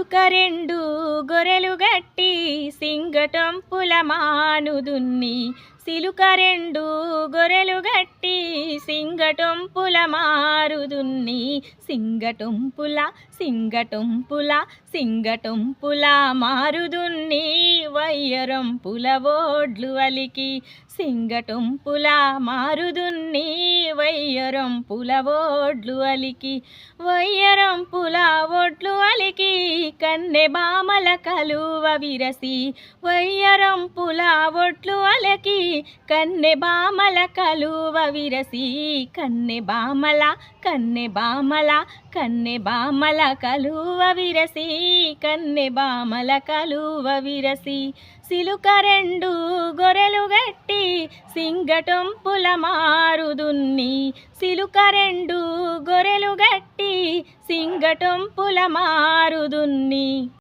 సిలుక రెండు గొర్రెలు గట్టి సింగటొంపుల మానుదున్ని సిలుక రెండు గొర్రెలు గట్టి సింగటొంపుల మారుదున్ని సింగటొంపుల సింగటొంపుల సింగటొంపుల మారుదున్ని వయ్యరంపుల ఓడ్లు అలికి సింగటొంపుల మారుదున్ని వయ్యరంపుల ఓడ్లు అలికి వయ్యరంపుల ఓడ్లు అలికి కన్నె బామల కలువ విరసి వయ్యరంపుల ఒడ్లు అలకి కన్నె బామల కలువ విరసి కన్నె బామల కన్నె బామల కన్నె బామల కలువ విరసి కన్నె బామల కలువ విరసి సిలుక రెండు గొర్రెలు గట్టి సింగటొంపుల మారుదున్ని సిలుక రెండు గొర్రెలు గట్టి సింగటొంపుల మారుదున్ని